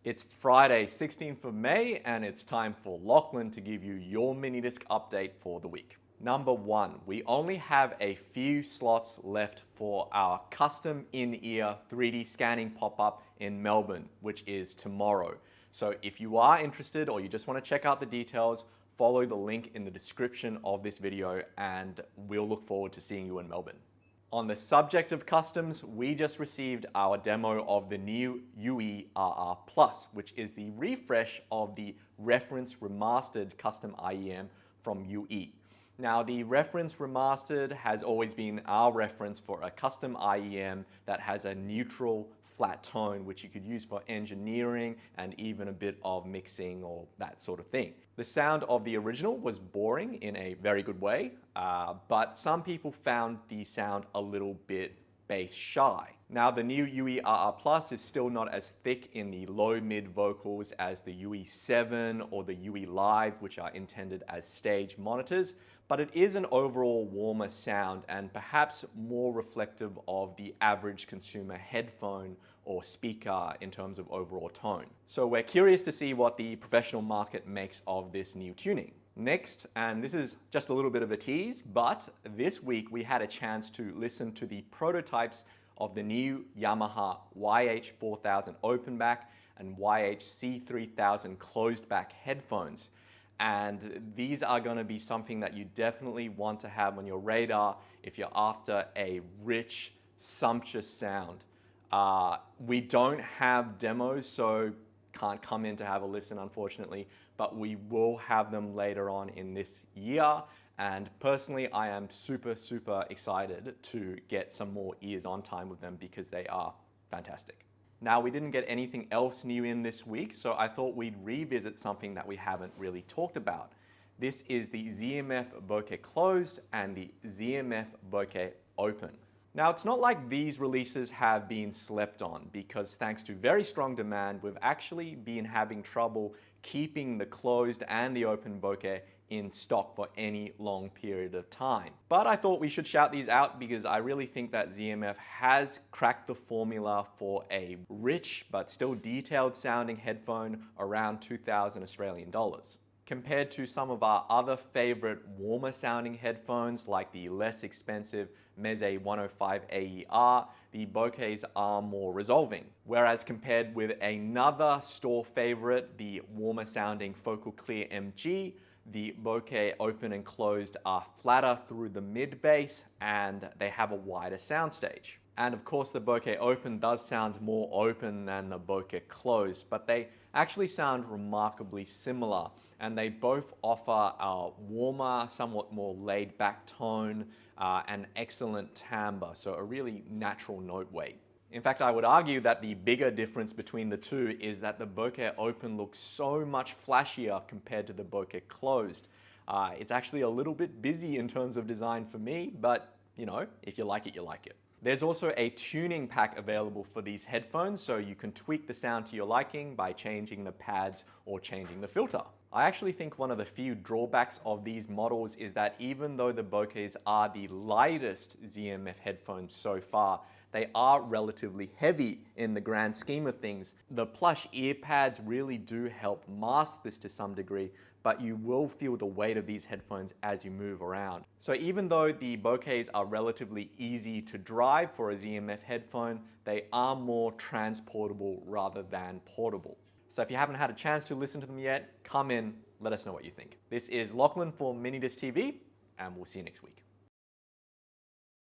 It's Friday, 16th of May, and it's time for Lachlan to give you your Minidisc update for the week. Number 1, we only have a few slots left for our custom in-ear 3D scanning pop-up in Melbourne, which is tomorrow. So if you are interested or you just want to check out the details, follow the link in the description of this video and we'll look forward to seeing you in Melbourne. On the subject of customs, we just received our demo of the new UE-RR Plus, which is the refresh of the reference remastered custom IEM from UE. Now, the reference remastered has always been our reference for a custom IEM that has a neutral flat tone, which you could use for engineering and even a bit of mixing or that sort of thing. The sound of the original was boring in a very good way, but some people found the sound a little bit bass shy. Now, the new UE-RR Plus is still not as thick in the low-mid vocals as the UE7 or the UE Live, which are intended as stage monitors, but it is an overall warmer sound and perhaps more reflective of the average consumer headphone or speaker in terms of overall tone. So we're curious to see what the professional market makes of this new tuning. Next, and this is just a little bit of a tease, but this week we had a chance to listen to the prototypes of the new Yamaha YH-4000 open back and YH-C3000 closed back headphones. And these are going to be something that you definitely want to have on your radar if you're after a rich, sumptuous sound. We don't have demos, so can't come in to have a listen, unfortunately, but we will have them later on in this year. And personally, I am super excited to get some more ears on time with them because they are fantastic. Now, we didn't get anything else new in this week, so I thought we'd revisit something that we haven't really talked about. This is the ZMF Bokeh Closed and the ZMF Bokeh Open. Now, it's not like these releases have been slept on because thanks to very strong demand, we've actually been having trouble keeping the closed and the open bokeh in stock for any long period of time. But I thought we should shout these out because I really think that ZMF has cracked the formula for a rich but still detailed sounding headphone around 2,000 Australian dollars. Compared to some of our other favorite warmer sounding headphones like the less expensive Meze 105 AER, the Bokehes are more resolving. Whereas compared with another store favorite, the warmer sounding Focal Clear MG, the Bokeh open and closed are flatter through the mid bass and they have a wider soundstage. And of course the Bokeh open does sound more open than the Bokeh closed, but they actually sound remarkably similar and they both offer a warmer, somewhat more laid back tone and excellent timbre, so a really natural note weight. In fact, I would argue that the bigger difference between the two is that the Bokeh open looks so much flashier compared to the Bokeh closed. It's actually a little bit busy in terms of design for me, but you know, if you like it, you like it. There's also a tuning pack available for these headphones, so you can tweak the sound to your liking by changing the pads or changing the filter. I actually think one of the few drawbacks of these models is that even though the Bokehes are the lightest ZMF headphones so far, they are relatively heavy in the grand scheme of things. The plush ear pads really do help mask this to some degree, but you will feel the weight of these headphones as you move around. So even though the Bokehes are relatively easy to drive for a ZMF headphone, they are more transportable rather than portable. So if you haven't had a chance to listen to them yet, come in, let us know what you think. This is Lachlan for Minidisc TV, and we'll see you next week.